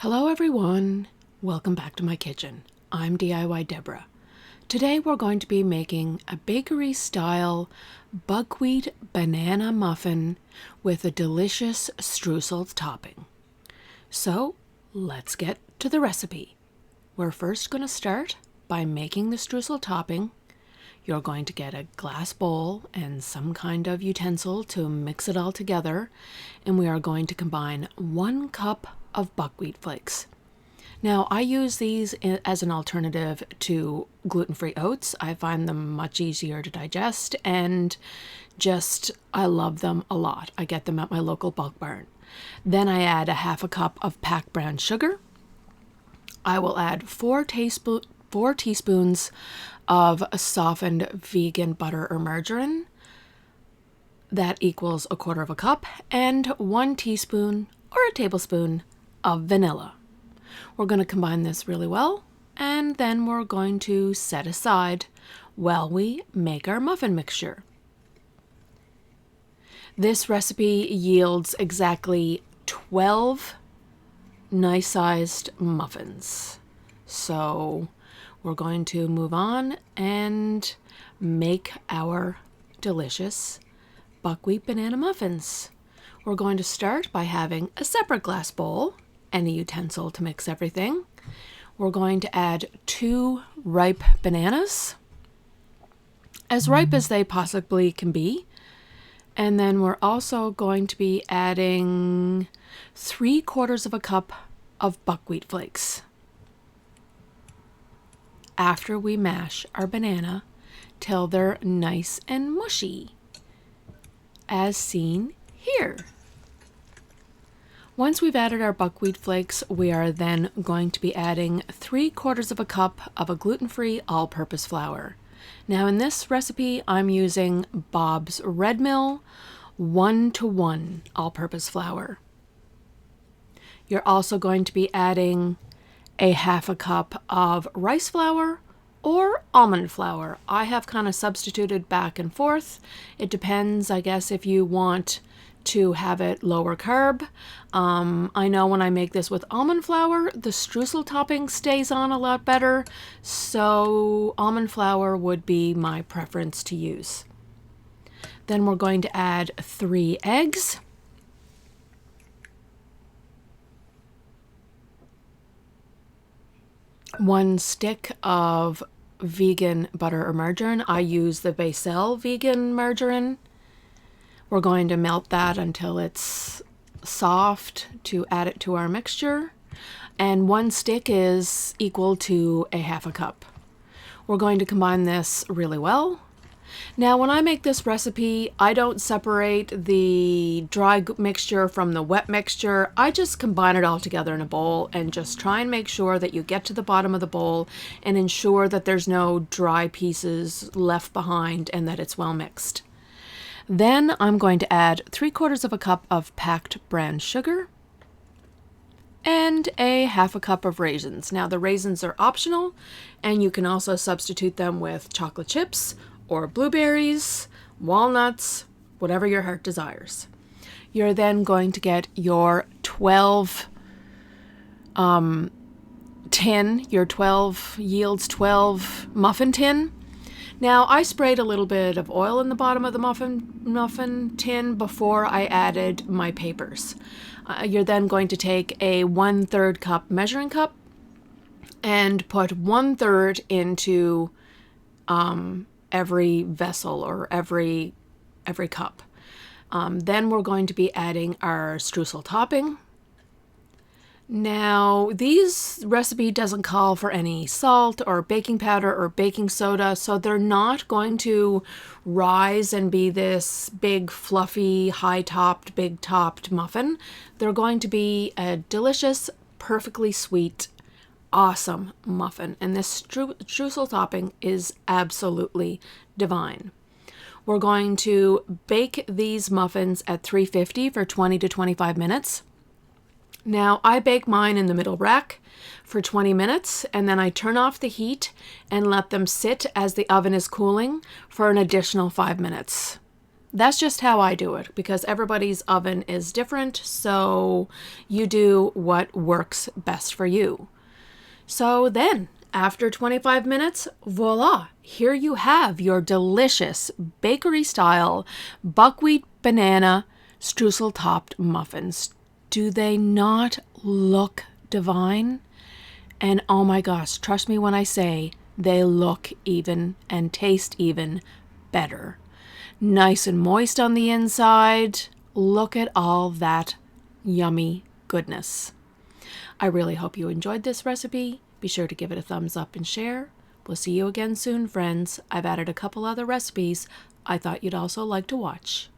Hello everyone, welcome back to my kitchen. I'm DIY Deborah. Today we're going to be making a bakery style buckwheat banana muffin with a delicious streusel topping. So let's get to the recipe. We're first going to start by making the streusel topping. You're going to get a glass bowl and some kind of utensil to mix it all together, and we are going to combine 1 cup of buckwheat flakes. Now, I use these as an alternative to gluten-free oats. I find them much easier to digest and I love them a lot. I get them at my local bulk barn. Then I add a 1/2 cup of packed brown sugar. I will add 4 teaspoons of softened vegan butter or margarine. That equals 1/4 cup, and 1 teaspoon or a tablespoon of vanilla. We're going to combine this really well, and then we're going to set aside while we make our muffin mixture. This recipe yields exactly 12 nice-sized muffins. So we're going to move on and make our delicious buckwheat banana muffins. We're going to start by having a separate glass bowl and a utensil to mix everything. We're going to add 2 ripe bananas, as ripe as they possibly can be. And then we're also going to be adding 3/4 cup of buckwheat flakes. After we mash our banana till they're nice and mushy, as seen here. Once we've added our buckwheat flakes, we are then going to be adding 3/4 cup of a gluten-free all-purpose flour. Now in this recipe, I'm using Bob's Red Mill 1-to-1 all-purpose flour. You're also going to be adding a 1/2 cup of rice flour or almond flour. I have kind of substituted back and forth. It depends, I guess, if you want to have it lower carb. I know when I make this with almond flour, the streusel topping stays on a lot better, so almond flour would be my preference to use. Then we're going to add 3 eggs. One stick of vegan butter or margarine. I use the Basel vegan margarine. We're going to melt that until it's soft to add it to our mixture. And 1 stick is equal to a 1/2 cup. We're going to combine this really well. Now, when I make this recipe, I don't separate the dry mixture from the wet mixture. I just combine it all together in a bowl and just try and make sure that you get to the bottom of the bowl and ensure that there's no dry pieces left behind and that it's well mixed. Then I'm going to add 3/4 cup of packed brown sugar and a 1/2 cup of raisins. Now, the raisins are optional, and you can also substitute them with chocolate chips or blueberries, walnuts, whatever your heart desires. You're then going to get your 12 tin, your 12 yields 12 muffin tin. Now, I sprayed a little bit of oil in the bottom of the muffin tin before I added my papers. You're then going to take a 1/3 cup measuring cup and put 1/3 into every vessel or every cup. Then we're going to be adding our streusel topping. Now, this recipe doesn't call for any salt or baking powder or baking soda, so they're not going to rise and be this big, fluffy, high-topped, big-topped muffin. They're going to be a delicious, perfectly sweet, awesome muffin, and this streusel topping is absolutely divine. We're going to bake these muffins at 350 for 20 to 25 minutes. Now, I bake mine in the middle rack for 20 minutes, and then I turn off the heat and let them sit as the oven is cooling for an additional 5 minutes. That's just how I do it because everybody's oven is different, so you do what works best for you. So then, after 25 minutes, voila, here you have your delicious bakery-style buckwheat banana streusel-topped muffins. Do they not look divine? And oh my gosh, trust me when I say they look even and taste even better. Nice and moist on the inside. Look at all that yummy goodness. I really hope you enjoyed this recipe. Be sure to give it a thumbs up and share. We'll see you again soon, friends. I've added a couple other recipes I thought you'd also like to watch.